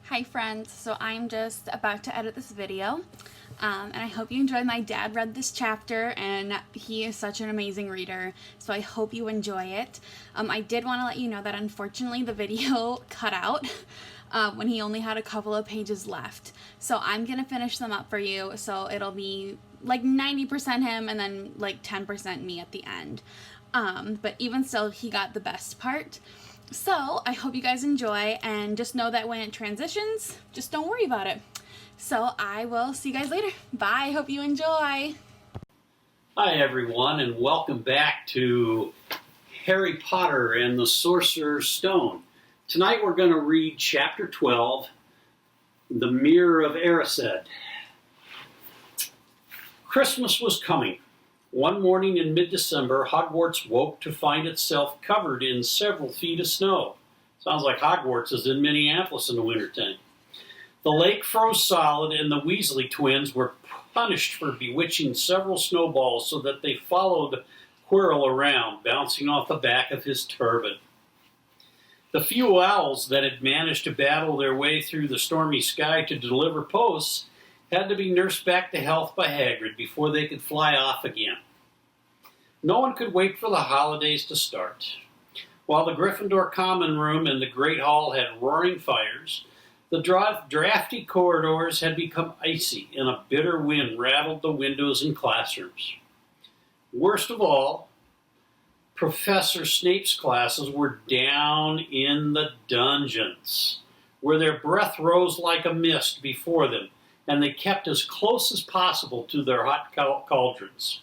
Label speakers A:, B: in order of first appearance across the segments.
A: Hi friends, so I'm just about to edit this video, and I hope you enjoyed. My dad read this chapter, and he is such an amazing reader, so I hope you enjoy it. I did want to let you know that unfortunately the video cut out when he only had a couple of pages left, so I'm going to finish them up for you, so it'll be like 90% him and then like 10% me at the end. But even still, he got the best part. So I hope you guys enjoy, and just know that when it transitions, just don't worry about it. So I will see you guys later. Bye. Hope you enjoy.
B: Hi everyone, and welcome back to Harry Potter and the Sorcerer's Stone. Tonight we're going to read Chapter 12, The Mirror of Erised. Christmas was coming. One morning in mid-December, Hogwarts woke to find itself covered in several feet of snow. Sounds like Hogwarts is in Minneapolis in the wintertime. The lake froze solid, and the Weasley twins were punished for bewitching several snowballs so that they followed Quirrell around, bouncing off the back of his turban. The few owls that had managed to battle their way through the stormy sky to deliver posts had to be nursed back to health by Hagrid before they could fly off again. No one could wait for the holidays to start. While the Gryffindor common room and the Great Hall had roaring fires, the drafty corridors had become icy, and a bitter wind rattled the windows and classrooms. Worst of all, Professor Snape's classes were down in the dungeons, where their breath rose like a mist before them, and they kept as close as possible to their hot cauldrons.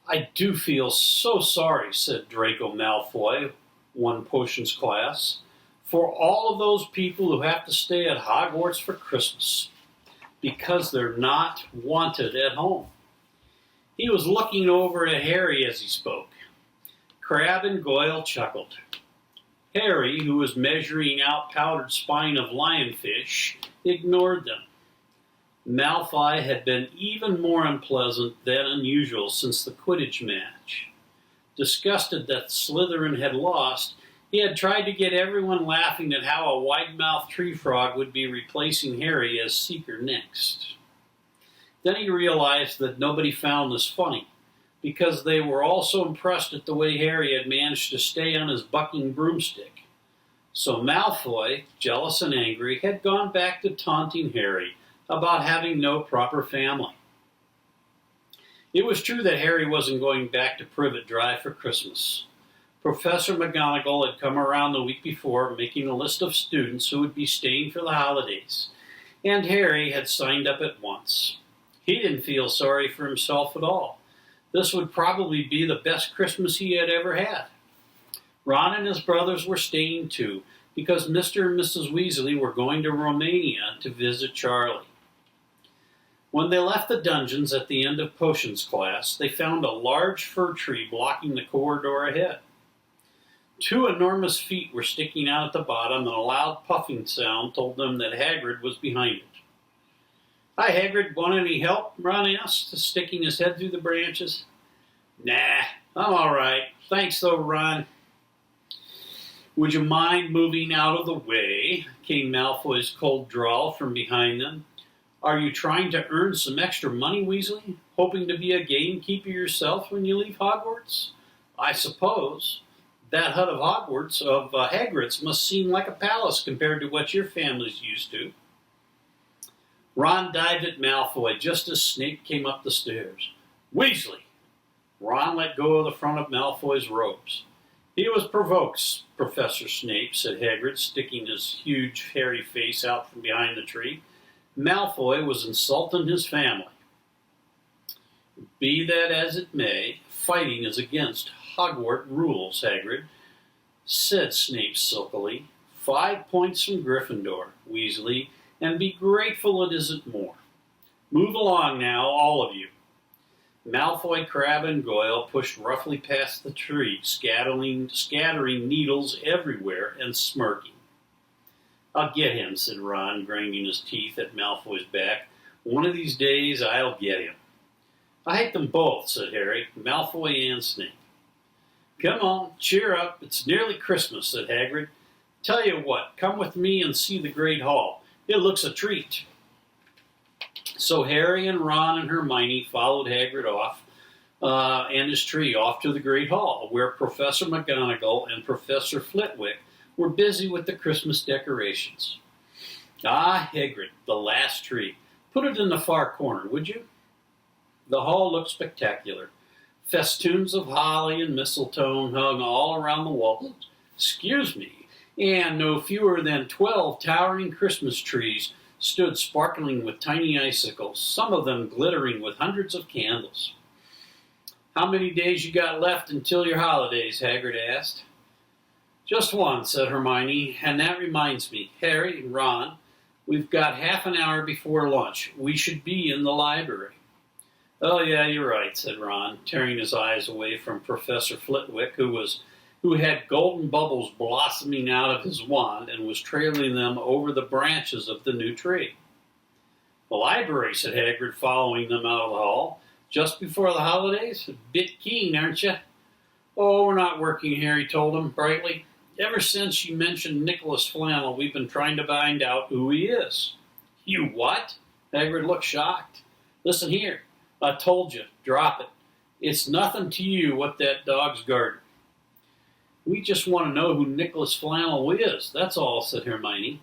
B: "I do feel so sorry," said Draco Malfoy, one potions class, "for all of those people who have to stay at Hogwarts for Christmas, because they're not wanted at home." He was looking over at Harry as he spoke. Crabbe and Goyle chuckled. Harry, who was measuring out powdered spine of lionfish, ignored them. Malfoy had been even more unpleasant than unusual since the Quidditch match. Disgusted that Slytherin had lost, he had tried to get everyone laughing at how a wide-mouthed tree frog would be replacing Harry as Seeker next. Then he realized that nobody found this funny, because they were all so impressed at the way Harry had managed to stay on his bucking broomstick. So Malfoy, jealous and angry, had gone back to taunting Harry about having no proper family. It was true that Harry wasn't going back to Privet Drive for Christmas. Professor McGonagall had come around the week before, making a list of students who would be staying for the holidays, and Harry had signed up at once. He didn't feel sorry for himself at all. This would probably be the best Christmas he had ever had. Ron and his brothers were staying too, because Mr. and Mrs. Weasley were going to Romania to visit Charlie. When they left the dungeons at the end of potions class, they found a large fir tree blocking the corridor ahead. Two enormous feet were sticking out at the bottom, and a loud puffing sound told them that Hagrid was behind it. "Hi, Hagrid. Want any help?" Ron asked, sticking his head through the branches. "Nah, I'm all right. Thanks, though, Ron." "Would you mind moving out of the way?" came Malfoy's cold drawl from behind them. "Are you trying to earn some extra money, Weasley? Hoping to be a gamekeeper yourself when you leave Hogwarts? I suppose. That hut of Hagrid's must seem like a palace compared to what your family's used to." Ron dived at Malfoy just as Snape came up the stairs. "Weasley!" Ron let go of the front of Malfoy's robes. "He was provoked, Professor Snape," said Hagrid, sticking his huge hairy face out from behind the tree. "Malfoy was insulting his family." "Be that as it may, fighting is against Hogwarts rules, Hagrid," said Snape silkily. 5 points from Gryffindor, Weasley, and be grateful it isn't more. Move along now, all of you." Malfoy, Crabbe, and Goyle pushed roughly past the tree, scattering needles everywhere and smirking. "I'll get him," said Ron, grinding his teeth at Malfoy's back. "One of these days, I'll get him." "I hate them both," said Harry, "Malfoy and Snape." "Come on, cheer up. It's nearly Christmas," said Hagrid. Tell you what, come with me and see the Great Hall. It looks a treat. So Harry and Ron and Hermione followed Hagrid off and his tree off to the Great Hall, where Professor McGonagall and Professor Flitwick were busy with the Christmas decorations. Ah, Hagrid, the last tree. Put it in the far corner, would you? The hall looked spectacular. Festoons of holly and mistletoe hung all around the walls. Excuse me, and no fewer than 12 towering Christmas trees stood sparkling with tiny icicles, some of them glittering with hundreds of candles. How many days you got left until your holidays? Hagrid asked. Just one, said Hermione, and that reminds me, Harry and Ron, we've got half an hour before lunch. We should be in the library. Oh, yeah, you're right, said Ron, tearing his eyes away from Professor Flitwick, who had golden bubbles blossoming out of his wand and was trailing them over the branches of the new tree. The library, said Hagrid, following them out of the hall. Just before the holidays? A bit keen, aren't you? Oh, we're not working, Harry told him brightly. Ever since you mentioned Nicholas Flamel, we've been trying to find out who he is. You what? Hagrid looked shocked. Listen here. I told you. Drop it. It's nothing to you what that dog's guarding. We just want to know who Nicholas Flamel is, that's all, said Hermione.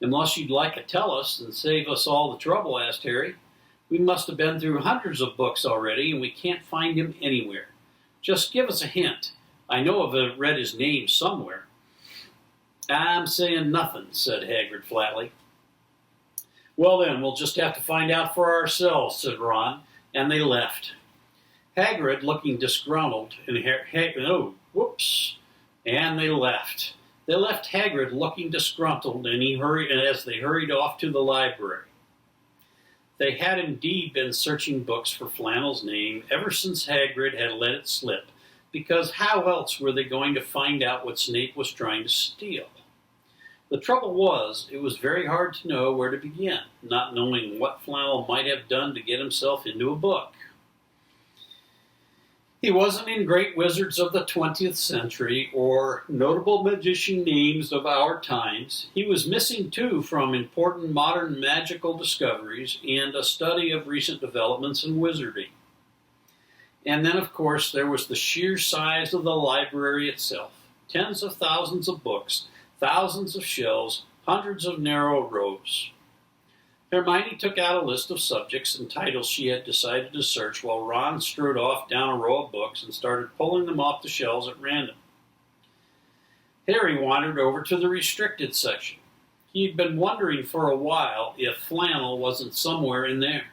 B: Unless you'd like to tell us and save us all the trouble, asked Harry. We must have been through hundreds of books already, and we can't find him anywhere. Just give us a hint. I know I've read his name somewhere. I'm saying nothing, said Hagrid flatly. Well then, we'll just have to find out for ourselves, said Ron, and they left. Hagrid looking disgruntled, and and they left. They left Hagrid looking disgruntled, and as they hurried off to the library. They had indeed been searching books for Flannel's name ever since Hagrid had let it slip, because how else were they going to find out what Snape was trying to steal? The trouble was, it was very hard to know where to begin, not knowing what Flannel might have done to get himself into a book. He wasn't in great wizards of the 20th century or notable magician names of our times. He was missing, too, from important modern magical discoveries and a study of recent developments in wizardry. And then, of course, there was the sheer size of the library itself. Tens of thousands of books, thousands of shelves, hundreds of narrow rows. Hermione took out a list of subjects and titles she had decided to search, while Ron strode off down a row of books and started pulling them off the shelves at random. Harry wandered over to the restricted section. He had been wondering for a while if Flannel wasn't somewhere in there.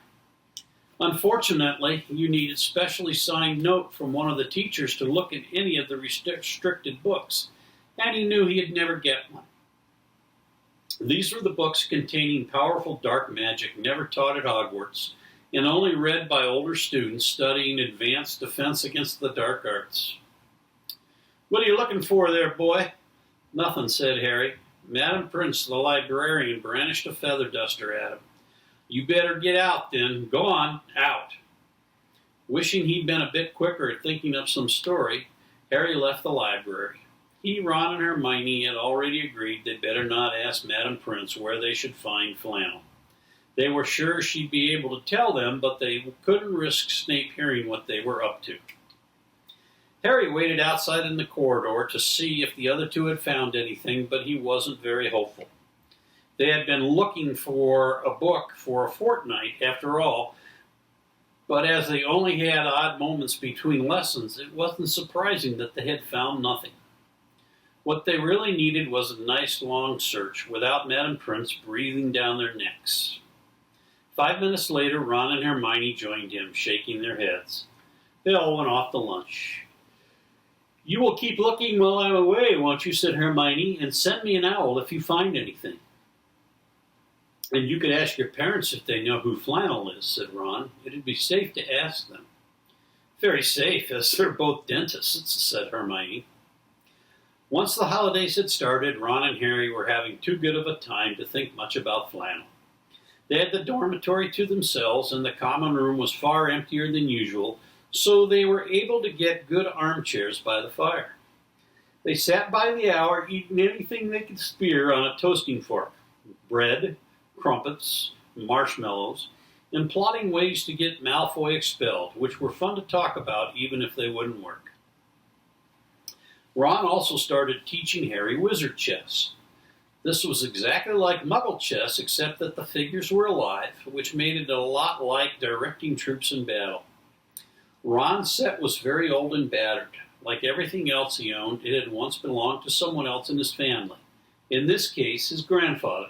B: Unfortunately, you needed specially signed note from one of the teachers to look at any of the restricted books, and he knew he'd never get one. These were the books containing powerful dark magic never taught at Hogwarts, and only read by older students studying advanced defense against the dark arts. What are you looking for there, boy? Nothing, said Harry. Madam Prince, the librarian, brandished a feather duster at him. You better get out, then. Go on, out. Wishing he'd been a bit quicker at thinking up some story, Harry left the library. He, Ron, and Hermione had already agreed they'd better not ask Madam Prince where they should find Flannel. They were sure she'd be able to tell them, but they couldn't risk Snape hearing what they were up to. Harry waited outside in the corridor to see if the other two had found anything, but he wasn't very hopeful. They had been looking for a book for a fortnight, after all, but as they only had odd moments between lessons, it wasn't surprising that they had found nothing. What they really needed was a nice long search, without Madam Prince breathing down their necks. 5 minutes later, Ron and Hermione joined him, shaking their heads. They all went off to lunch. You will keep looking while I'm away, won't you, said Hermione, and send me an owl if you find anything. And you could ask your parents if they know who Flannel is, said Ron. It'd be safe to ask them. Very safe, as they're both dentists, said Hermione. Once the holidays had started, Ron and Harry were having too good of a time to think much about Flannel. They had the dormitory to themselves, and the common room was far emptier than usual, so they were able to get good armchairs by the fire. They sat by the hour, eating anything they could spear on a toasting fork. Bread, crumpets, marshmallows, and plotting ways to get Malfoy expelled, which were fun to talk about even if they wouldn't work. Ron also started teaching Harry wizard chess. This was exactly like Muggle chess, except that the figures were alive, which made it a lot like directing troops in battle. Ron's set was very old and battered. Like everything else he owned, it had once belonged to someone else in his family. In this case, his grandfather.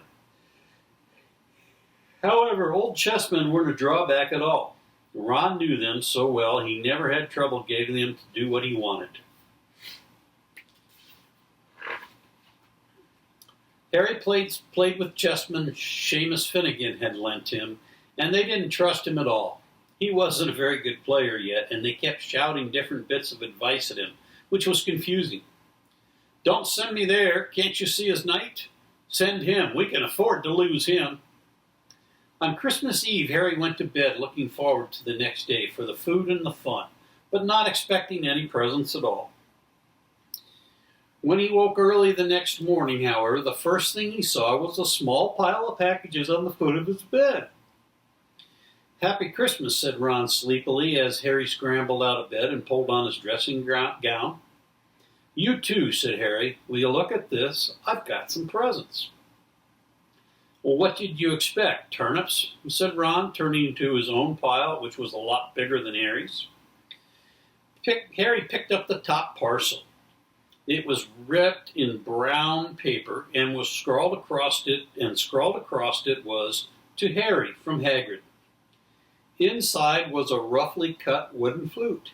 B: However, old chessmen weren't a drawback at all. Ron knew them so well he never had trouble getting them to do what he wanted. Harry played with chessman Seamus Finnegan had lent him, and they didn't trust him at all. He wasn't a very good player yet, and they kept shouting different bits of advice at him, which was confusing. "Don't send me there. Can't you see his knight? Send him. We can afford to lose him." On Christmas Eve, Harry went to bed looking forward to the next day for the food and the fun, but not expecting any presents at all. When he woke early the next morning, however, the first thing he saw was a small pile of packages on the foot of his bed. "Happy Christmas," said Ron sleepily as Harry scrambled out of bed and pulled on his dressing gown. "You too," said Harry. "Will you look at this? I've got some presents." "Well, what did you expect? Turnips?" said Ron, turning to his own pile, which was a lot bigger than Harry's. Harry picked up the top parcel. It was wrapped in brown paper and was scrawled across it was, "To Harry from Hagrid." Inside was a roughly cut wooden flute.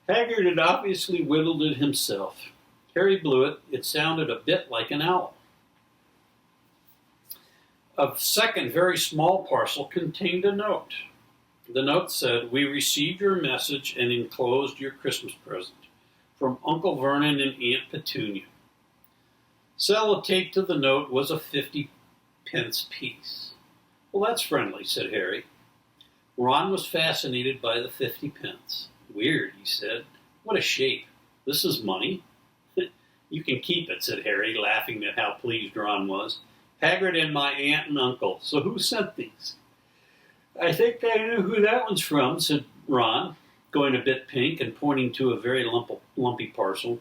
B: Hagrid had obviously whittled it himself. Harry blew it. It sounded a bit like an owl. A second, very small parcel contained a note. The note said, "We received your message and enclosed your Christmas present. From Uncle Vernon and Aunt Petunia." Sellotaped to the note was a 50-pence piece. "Well, that's friendly," said Harry. Ron was fascinated by the 50-pence. "Weird," he said. "What a shape. This is money." "You can keep it," said Harry, laughing at how pleased Ron was. "Hagrid and my aunt and uncle. So who sent these?" "I think I know who that one's from," said Ron, going a bit pink and pointing to a very lumpy parcel.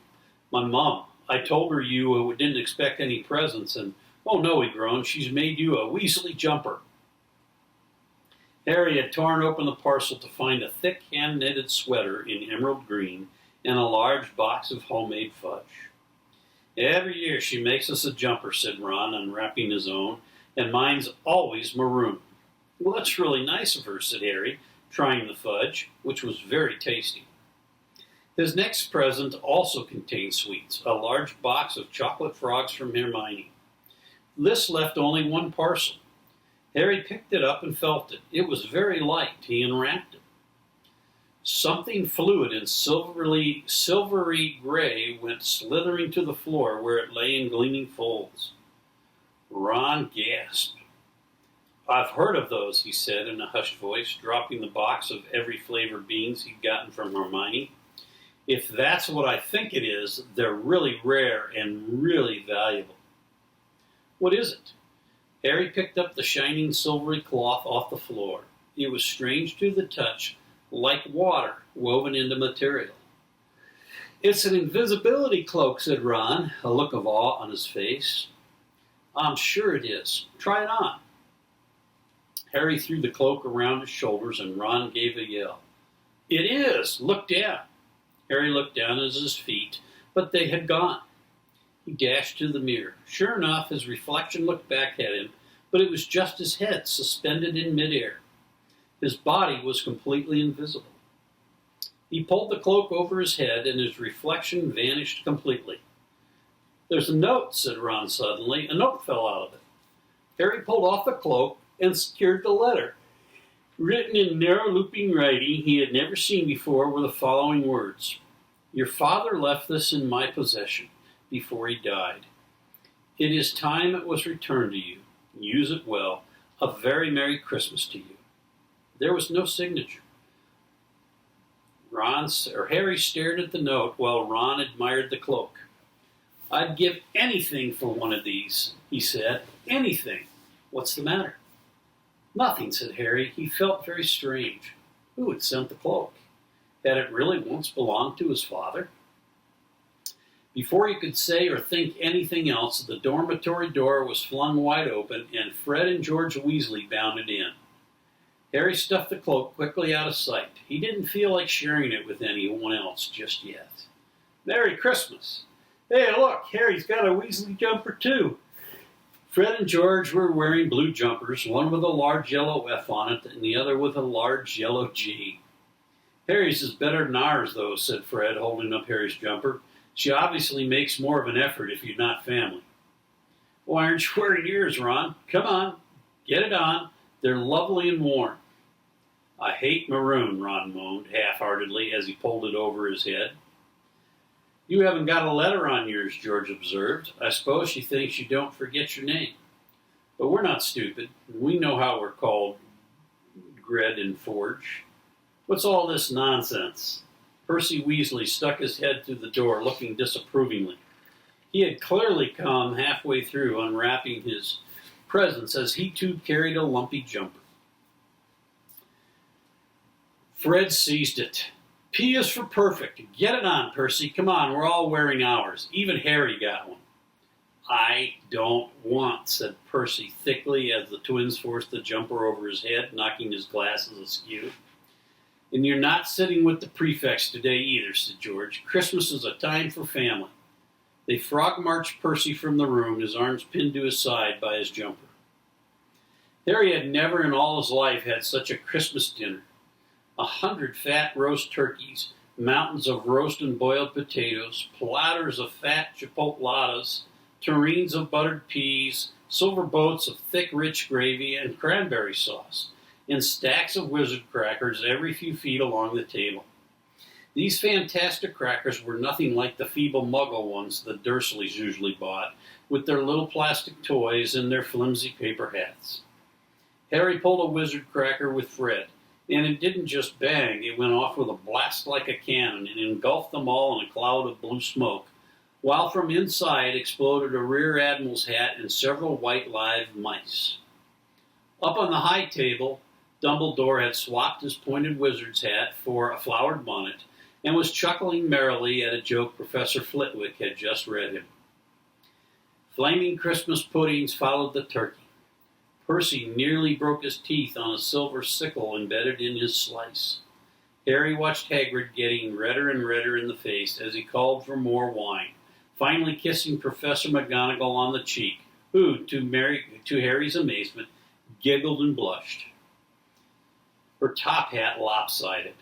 B: "My mom. I told her you didn't expect any presents, and, oh no," he groaned, "she's made you a Weasley jumper." Harry had torn open the parcel to find a thick hand-knitted sweater in emerald green and a large box of homemade fudge. "Every year she makes us a jumper," said Ron, unwrapping his own, "and mine's always maroon." "Well, that's really nice of her," said Harry, trying the fudge, which was very tasty. His next present also contained sweets, a large box of chocolate frogs from Hermione. This left only one parcel. Harry picked it up and felt it. It was very light. He unwrapped it. Something fluid and silvery gray went slithering to the floor where it lay in gleaming folds. Ron gasped. "I've heard of those," he said in a hushed voice, dropping the box of every flavor beans he'd gotten from Hermione. "If that's what I think it is, they're really rare and really valuable." "What is it?" Harry picked up the shining silvery cloth off the floor. It was strange to the touch, like water woven into material. "It's an invisibility cloak," said Ron, a look of awe on his face. "I'm sure it is. Try it on." Harry threw the cloak around his shoulders and Ron gave a yell. "It is! Look down!" Harry looked down at his feet, but they had gone. He dashed to the mirror. Sure enough, his reflection looked back at him, but it was just his head suspended in midair. His body was completely invisible. He pulled the cloak over his head and his reflection vanished completely. "There's a note," said Ron suddenly. A note fell out of it. Harry pulled off the cloak and secured the letter. Written in narrow looping writing he had never seen before were the following words: "Your father left this in my possession before he died. It is time it was returned to you. Use it well. A very Merry Christmas to you." There was no signature. Harry stared at the note while Ron admired the cloak. "I'd give anything for one of these," he said. "Anything. What's the matter?" "Nothing," said Harry. He felt very strange. Who had sent the cloak? Had it really once belonged to his father? Before he could say or think anything else, the dormitory door was flung wide open, and Fred and George Weasley bounded in. Harry stuffed the cloak quickly out of sight. He didn't feel like sharing it with anyone else just yet. "Merry Christmas!" "Hey, look, Harry's got a Weasley jumper, too." Fred and George were wearing blue jumpers, one with a large yellow F on it and the other with a large yellow G. "Harry's is better than ours, though," said Fred, holding up Harry's jumper. "She obviously makes more of an effort if you're not family." "Why aren't you wearing yours, Ron? Come on, get it on. They're lovely and warm." "I hate maroon," Ron moaned half-heartedly as he pulled it over his head. "You haven't got a letter on yours," George observed. "I suppose she thinks you don't forget your name. But we're not stupid. We know how we're called, Gred and Forge. What's all this nonsense?" Percy Weasley stuck his head through the door, looking disapprovingly. He had clearly come halfway through unwrapping his presents as he too carried a lumpy jumper. Fred seized it. "P is for perfect. Get it on, Percy. Come on, we're all wearing ours. Even Harry got one." "I don't want," said Percy thickly as the twins forced the jumper over his head, knocking his glasses askew. "And you're not sitting with the prefects today either," said George. "Christmas is a time for family." They frog-marched Percy from the room, his arms pinned to his side by his jumper. Harry had never in all his life had such a Christmas dinner. 100 fat roast turkeys, mountains of roast and boiled potatoes, platters of fat chipolatas, tureens of buttered peas, silver boats of thick, rich gravy and cranberry sauce, and stacks of wizard crackers every few feet along the table. These fantastic crackers were nothing like the feeble muggle ones the Dursleys usually bought, with their little plastic toys and their flimsy paper hats. Harry pulled a wizard cracker with Fred, and it didn't just bang, it went off with a blast like a cannon and engulfed them all in a cloud of blue smoke, while from inside exploded a rear admiral's hat and several white live mice. Up on the high table, Dumbledore had swapped his pointed wizard's hat for a flowered bonnet and was chuckling merrily at a joke Professor Flitwick had just read him. Flaming Christmas puddings followed the turkey. Percy nearly broke his teeth on a silver sickle embedded in his slice. Harry watched Hagrid getting redder and redder in the face as he called for more wine, finally kissing Professor McGonagall on the cheek, who, to Harry's amazement, giggled and blushed. Her top hat lopsided.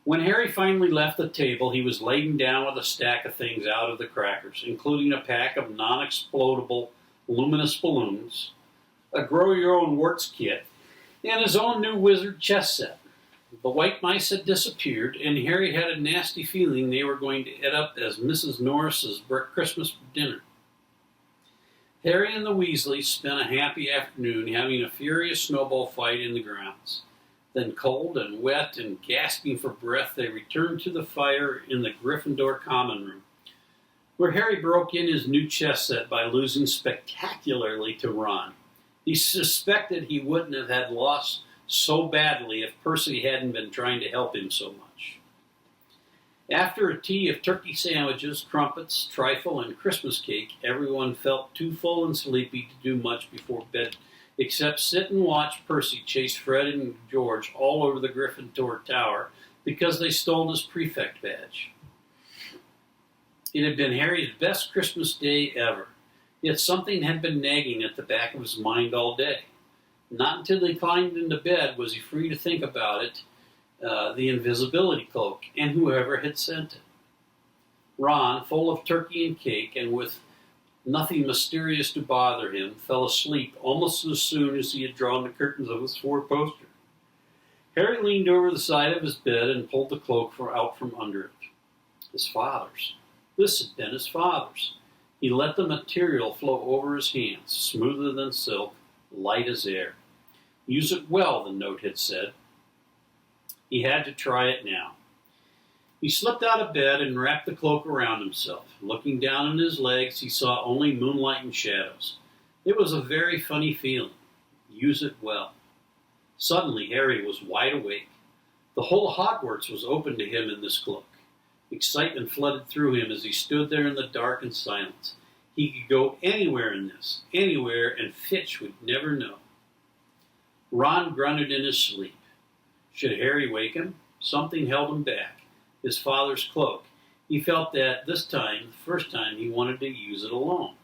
B: When Harry finally left the table, he was laden down with a stack of things out of the crackers, including a pack of non-explodable luminous balloons, a grow-your-own-warts kit, and his own new wizard chess set. The white mice had disappeared, and Harry had a nasty feeling they were going to end up as Mrs. Norris's Christmas dinner. Harry and the Weasleys spent a happy afternoon having a furious snowball fight in the grounds. Then, cold and wet and gasping for breath, they returned to the fire in the Gryffindor common room, where Harry broke in his new chess set by losing spectacularly to Ron. He suspected he wouldn't have had lost so badly if Percy hadn't been trying to help him so much. After a tea of turkey sandwiches, crumpets, trifle, and Christmas cake, everyone felt too full and sleepy to do much before bed, except sit and watch Percy chase Fred and George all over the Gryffindor Tower because they stole his prefect badge. It had been Harry's best Christmas day ever. Yet something had been nagging at the back of his mind all day. Not until he climbed into bed was he free to think about it, the invisibility cloak, and whoever had sent it. Ron, full of turkey and cake, and with nothing mysterious to bother him, fell asleep almost as soon as he had drawn the curtains of his four-poster. Harry leaned over the side of his bed and pulled the cloak out from under it. His father's. This had been his father's. He let the material flow over his hands, smoother than silk, light as air. "Use it well," the note had said. He had to try it now. He slipped out of bed and wrapped the cloak around himself. Looking down on his legs, he saw only moonlight and shadows. It was a very funny feeling. Use it well. Suddenly, Harry was wide awake. The whole Hogwarts was open to him in this cloak. Excitement flooded through him as he stood there in the dark and silence. He could go anywhere in this, anywhere, and Fitch would never know. Ron grunted in his sleep. Should Harry wake him? Something held him back. His father's cloak. He felt that this time, the first time, he wanted to use it alone.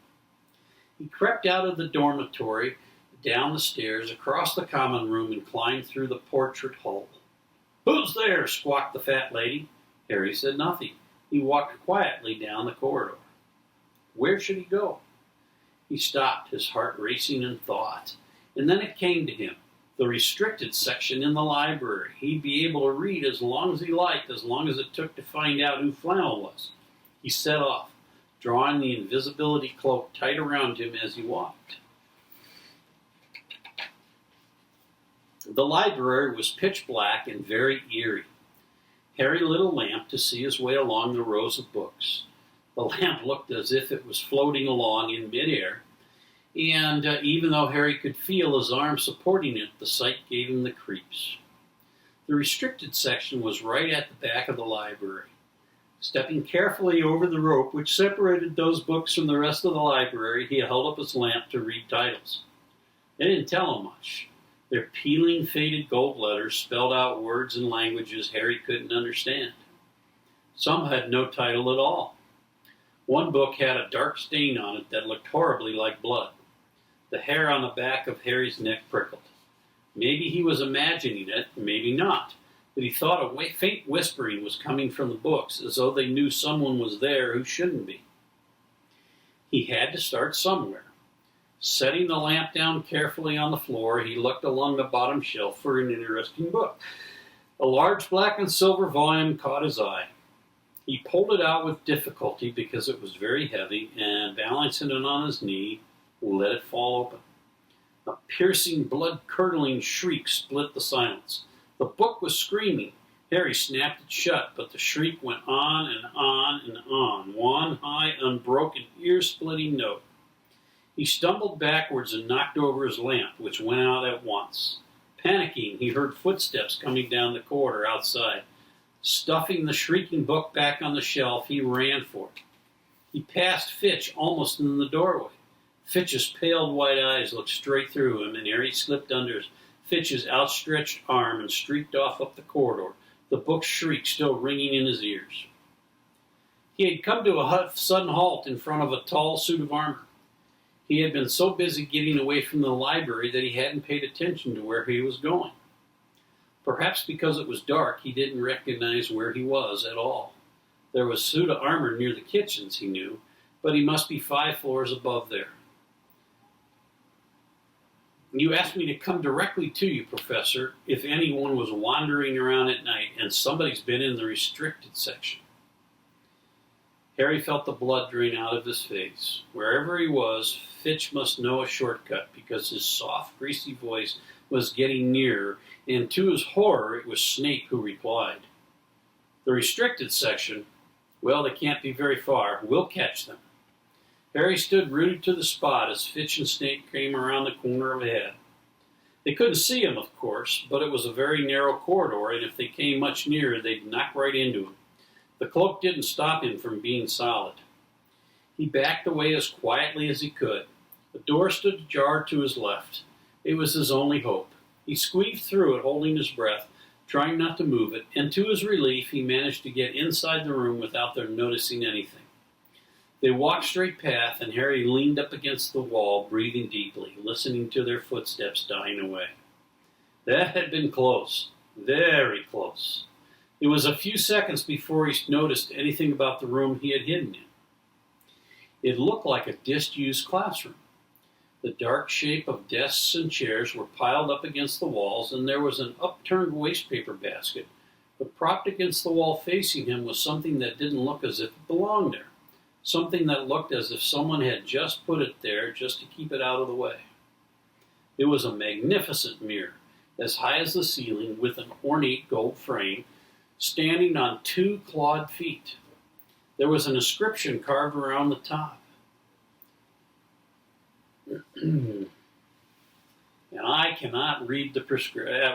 B: He crept out of the dormitory, down the stairs, across the common room, and climbed through the portrait hole. "Who's there?" squawked the fat lady. Harry said nothing. He walked quietly down the corridor. Where should he go? He stopped, his heart racing in thought. And then it came to him. The restricted section in the library. He'd be able to read as long as he liked, as long as it took to find out who Flannel was. He set off, drawing the invisibility cloak tight around him as he walked. The library was pitch black and very eerie. Harry lit a lamp to see his way along the rows of books. The lamp looked as if it was floating along in midair, and even though Harry could feel his arm supporting it, the sight gave him the creeps. The restricted section was right at the back of the library. Stepping carefully over the rope which separated those books from the rest of the library, he held up his lamp to read titles. They didn't tell him much. Their peeling, faded gold letters spelled out words and languages Harry couldn't understand. Some had no title at all. One book had a dark stain on it that looked horribly like blood. The hair on the back of Harry's neck prickled. Maybe he was imagining it, maybe not, but he thought a faint whispering was coming from the books, as though they knew someone was there who shouldn't be. He had to start somewhere. Setting the lamp down carefully on the floor, he looked along the bottom shelf for an interesting book. A large black and silver volume caught his eye. He pulled it out with difficulty because it was very heavy, and balancing it on his knee, let it fall open. A piercing, blood-curdling shriek split the silence. The book was screaming. Harry snapped it shut, but the shriek went on and on and on, one high, unbroken, ear-splitting note. He stumbled backwards and knocked over his lamp, which went out at once. Panicking, he heard footsteps coming down the corridor outside. Stuffing the shrieking book back on the shelf, he ran for it. He passed Fitch almost in the doorway. Fitch's pale white eyes looked straight through him, and Harry slipped under Fitch's outstretched arm and streaked off up the corridor, the book's shriek still ringing in his ears. He had come to a sudden halt in front of a tall suit of armor. He had been so busy getting away from the library that he hadn't paid attention to where he was going. Perhaps because it was dark, he didn't recognize where he was at all. There was a suit of armor near the kitchens, he knew, but he must be 5 floors above there. You asked me to come directly to you, Professor, if anyone was wandering around at night, and somebody's been in the restricted section. Harry felt the blood drain out of his face. Wherever he was, Fitch must know a shortcut, because his soft, greasy voice was getting nearer, and to his horror, it was Snape who replied. The restricted section, well, they can't be very far. We'll catch them. Harry stood rooted to the spot as Fitch and Snape came around the corner ahead. They couldn't see him, of course, but it was a very narrow corridor, and if they came much nearer, they'd knock right into him. The cloak didn't stop him from being solid. He backed away as quietly as he could. The door stood ajar to his left. It was his only hope. He squeezed through it, holding his breath, trying not to move it, and to his relief, he managed to get inside the room without their noticing anything. They walked straight past, and Harry leaned up against the wall, breathing deeply, listening to their footsteps dying away. That had been close, very close. It was a few seconds before he noticed anything about the room he had hidden in. It looked like a disused classroom. The dark shape of desks and chairs were piled up against the walls, and there was an upturned wastepaper basket, but propped against the wall facing him was something that didn't look as if it belonged there. Something that looked as if someone had just put it there just to keep it out of the way. It was a magnificent mirror, as high as the ceiling, with an ornate gold frame, standing on 2 clawed feet. There was an inscription carved around the top. And I cannot read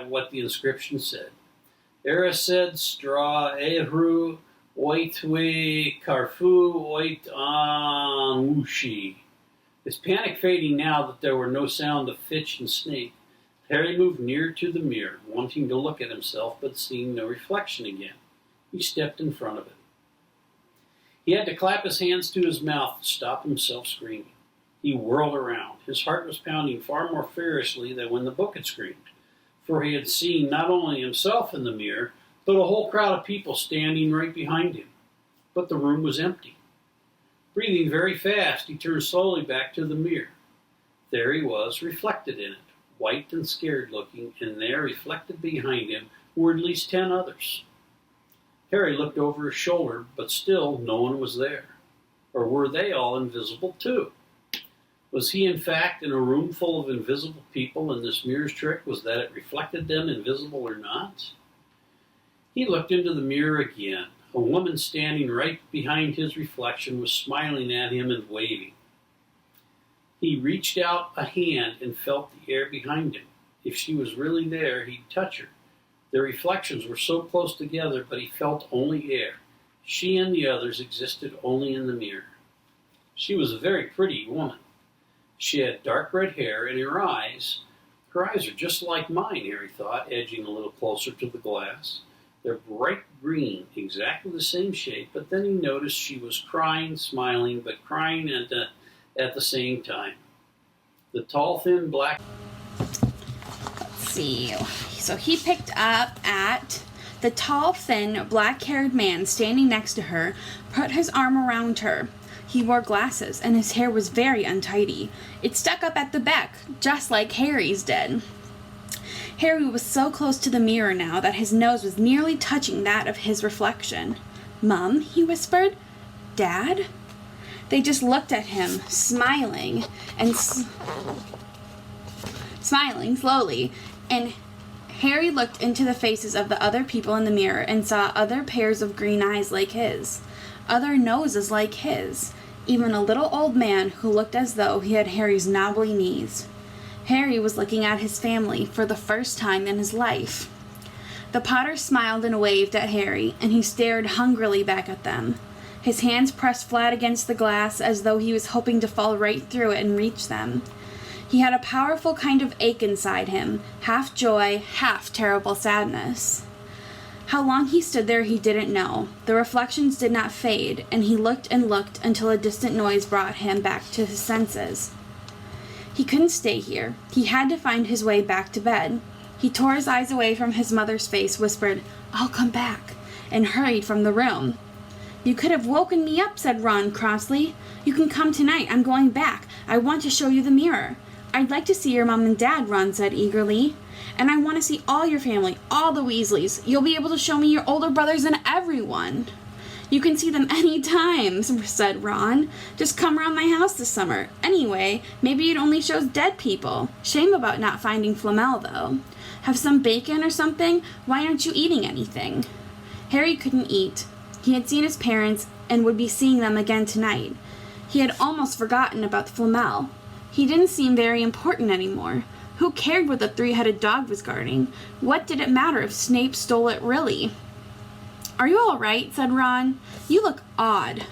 B: what the inscription said. Erised stra ehru oitwe karfu oit anwushi. His panic fading now that there were no sound of Fitch and Snake, Harry moved near to the mirror, wanting to look at himself, but seeing no reflection again. He stepped in front of it. He had to clap his hands to his mouth to stop himself screaming. He whirled around. His heart was pounding far more furiously than when the book had screamed, for he had seen not only himself in the mirror, but a whole crowd of people standing right behind him. But the room was empty. Breathing very fast, he turned slowly back to the mirror. There he was, reflected in it, white and scared looking, and there, reflected behind him, were at least 10 others. Harry looked over his shoulder, but still no one was there. Or were they all invisible too? Was he in fact in a room full of invisible people, and this mirror's trick was that it reflected them, invisible or not? He looked into the mirror again. A woman standing right behind his reflection was smiling at him and waving. He reached out a hand and felt the air behind him. If she was really there, he'd touch her. Their reflections were so close together, but he felt only air. She and the others existed only in the mirror. She was a very pretty woman. She had dark red hair, and her eyes are just like mine, Harry thought, edging a little closer to the glass. They're bright green, exactly the same shape, but then he noticed she was crying, smiling, but crying at the same time. The tall, thin, black...
A: Let's see. So he picked up at the tall, thin, black-haired man standing next to her, put his arm around her. He wore glasses, and his hair was very untidy. It stuck up at the back, just like Harry's did. Harry was so close to the mirror now that his nose was nearly touching that of his reflection. "Mum," he whispered. "Dad?" They just looked at him, smiling slowly, and Harry looked into the faces of the other people in the mirror and saw other pairs of green eyes like his, other noses like his, even a little old man who looked as though he had Harry's knobbly knees. Harry was looking at his family for the first time in his life. The Potter smiled and waved at Harry, and he stared hungrily back at them. His hands pressed flat against the glass as though he was hoping to fall right through it and reach them. He had a powerful kind of ache inside him, half joy, half terrible sadness. How long he stood there he didn't know. The reflections did not fade, and he looked and looked until a distant noise brought him back to his senses. He couldn't stay here. He had to find his way back to bed. He tore his eyes away from his mother's face, whispered, "I'll come back," and hurried from the room. "You could have woken me up," said Ron crossly. "You can come tonight. I'm going back. I want to show you the mirror." "I'd like to see your mom and dad," Ron said eagerly. "And I want to see all your family, all the Weasleys. You'll be able to show me your older brothers and everyone." "You can see them any time," said Ron. "Just come around my house this summer. Anyway, maybe it only shows dead people. Shame about not finding Flamel, though. Have some bacon or something? Why aren't you eating anything?" Harry couldn't eat. He had seen his parents and would be seeing them again tonight. He had almost forgotten about Flamel. He didn't seem very important anymore. Who cared what the three-headed dog was guarding? What did it matter if Snape stole it really? "Are you all right?" said Ron. "You look odd."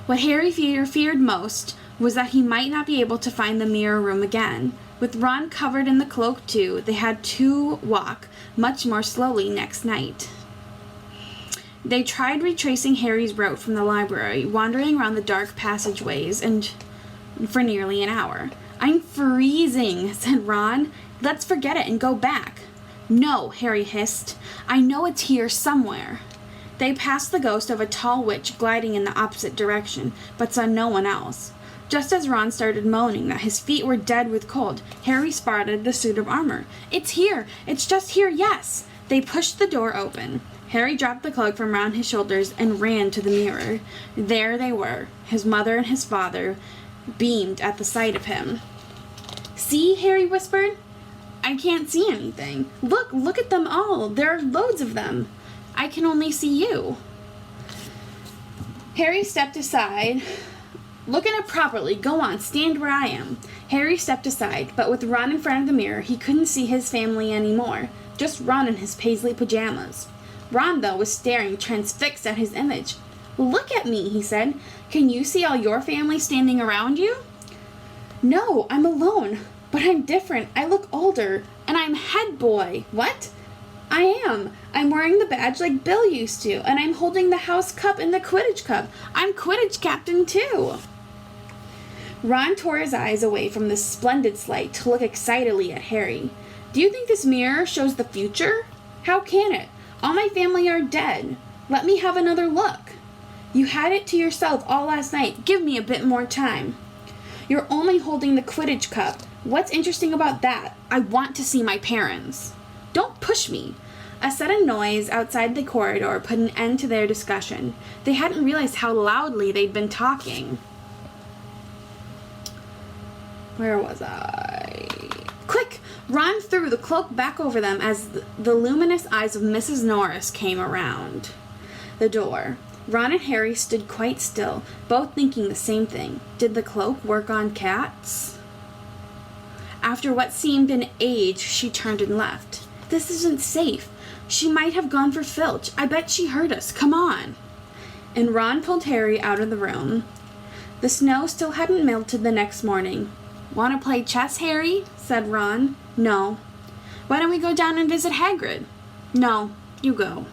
A: What Harry feared most was that he might not be able to find the mirror room again. With Ron covered in the cloak too, they had to walk much more slowly next night. They tried retracing Harry's route from the library, wandering around the dark passageways and for nearly an hour. "I'm freezing," said Ron. "Let's forget it and go back." "No," Harry hissed. "I know it's here somewhere." They passed the ghost of a tall witch gliding in the opposite direction, but saw no one else. Just as Ron started moaning that his feet were dead with cold, Harry spotted the suit of armor. "It's here! It's just here, yes!" They pushed the door open. Harry dropped the cloak from around his shoulders and ran to the mirror. There they were. His mother and his father beamed at the sight of him. "See?" Harry whispered. "I can't see anything." Look at them all. There are loads of them." I can only see you. Harry stepped aside. Look at it properly. Go on, stand where I am. Harry stepped aside, but with Ron in front of the mirror, he couldn't see his family anymore. Just Ron in his paisley pajamas. Ron, though, was staring, transfixed at his image. Look at me, he said. Can you see all your family standing around you? No, I'm alone, but I'm different. I look older, and I'm head boy. What? I am. I'm wearing the badge like Bill used to, and I'm holding the house cup and the Quidditch cup. I'm Quidditch captain, too. Ron tore his eyes away from this splendid sight to look excitedly at Harry. Do you think this mirror shows the future? How can it? All my family are dead. Let me have another look. You had it to yourself all last night. Give me a bit more time. You're only holding the Quidditch cup. What's interesting about that? I want to see my parents. Don't push me. A sudden noise outside the corridor put an end to their discussion. They hadn't realized how loudly they'd been talking. Where was I? Quick! Ron threw the cloak back over them as the luminous eyes of Mrs. Norris came around the door. Ron and Harry stood quite still, both thinking the same thing. Did the cloak work on cats? After what seemed an age, she turned and left. This isn't safe. She might have gone for Filch. I bet she heard us. Come on. And Ron pulled Harry out of the room. The snow still hadn't melted the next morning. Want to play chess, Harry? Said Ron. No. Why don't we go down and visit Hagrid? No, you go.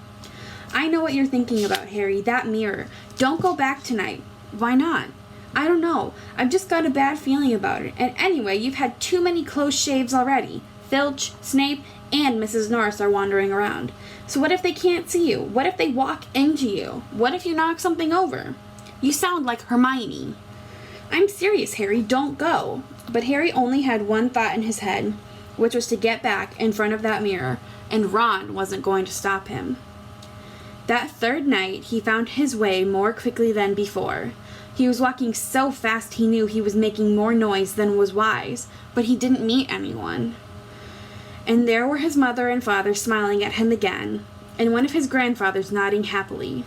A: I know what you're thinking about, Harry. That mirror. Don't go back tonight. Why not? I don't know. I've just got a bad feeling about it. And anyway, you've had too many close shaves already. Filch, Snape, and Mrs. Norris are wandering around. So what if they can't see you? What if they walk into you? What if you knock something over? You sound like Hermione. I'm serious, Harry. Don't go. But Harry only had one thought in his head, which was to get back in front of that mirror, and Ron wasn't going to stop him. That third night, he found his way more quickly than before. He was walking so fast he knew he was making more noise than was wise, but he didn't meet anyone. And there were his mother and father smiling at him again, and one of his grandfathers nodding happily.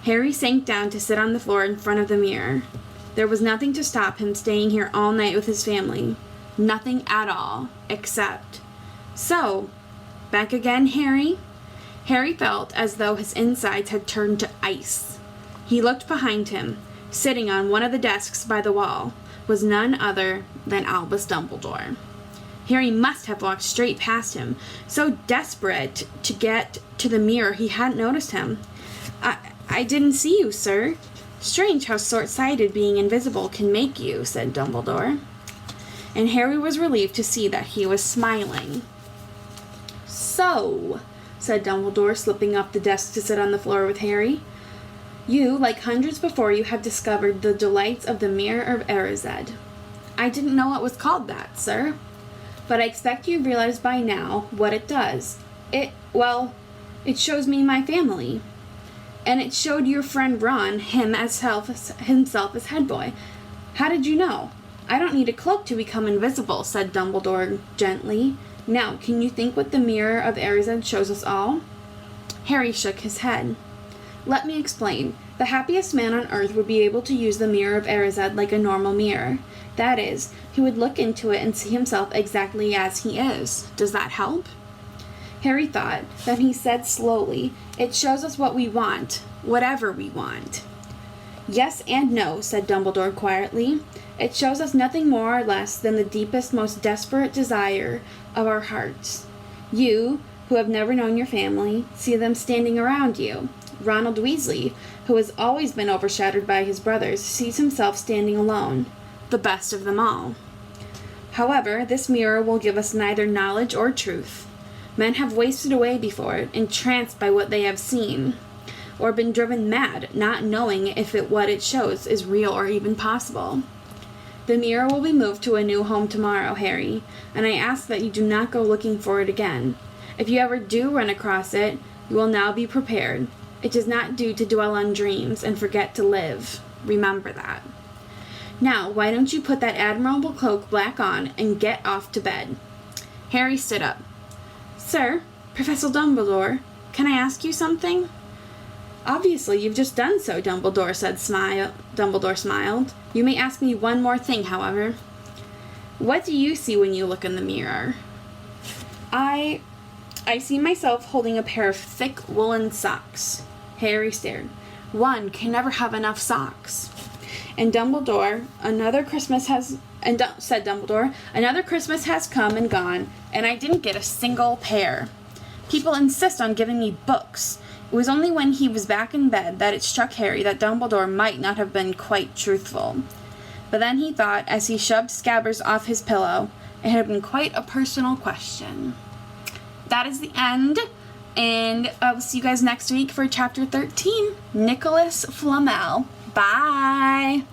A: Harry sank down to sit on the floor in front of the mirror. There was nothing to stop him staying here all night with his family. Nothing at all, except... So, back again, Harry? Harry felt as though his insides had turned to ice. He looked behind him. Sitting on one of the desks by the wall was none other than Albus Dumbledore. Harry must have walked straight past him, so desperate to get to the mirror he hadn't noticed him. I didn't see you, sir. Strange how short-sighted being invisible can make you, said Dumbledore. And Harry was relieved to see that he was smiling. So, said Dumbledore, slipping off the desk to sit on the floor with Harry. You, like hundreds before you, have discovered the delights of the Mirror of Erised. I didn't know it was called that, sir. But I expect you've realized by now what it does. It shows me my family. And it showed your friend Ron himself as head boy. How did you know? I don't need a cloak to become invisible, said Dumbledore gently. Now, can you think what the Mirror of Erised shows us all? Harry shook his head. Let me explain. The happiest man on earth would be able to use the Mirror of Erised like a normal mirror. That is, he would look into it and see himself exactly as he is. Does that help? Harry thought. Then he said slowly, It shows us what we want, whatever we want. Yes and no, said Dumbledore quietly. It shows us nothing more or less than the deepest, most desperate desire of our hearts. You, who have never known your family, see them standing around you. Ronald Weasley, who has always been overshadowed by his brothers, sees himself standing alone, the best of them all. However, this mirror will give us neither knowledge or truth. Men have wasted away before it, entranced by what they have seen, or been driven mad, not knowing if what it shows is real or even possible. The mirror will be moved to a new home tomorrow, Harry, and I ask that you do not go looking for it again. If you ever do run across it, you will now be prepared. It does not do to dwell on dreams and forget to live. Remember that. Now, why don't you put that admirable cloak back on and get off to bed? Harry stood up. Sir, Professor Dumbledore, can I ask you something? Obviously, you've just done so, Dumbledore said. Dumbledore smiled. You may ask me one more thing, however. What do you see when you look in the mirror? I see myself holding a pair of thick woolen socks. Harry stared. One can never have enough socks. And Dumbledore, said Dumbledore, another Christmas has come and gone, and I didn't get a single pair. People insist on giving me books. It was only when he was back in bed that it struck Harry that Dumbledore might not have been quite truthful. But then he thought, as he shoved Scabbers off his pillow, it had been quite a personal question. That is the end, and I will see you guys next week for Chapter 13, Nicholas Flamel. Bye!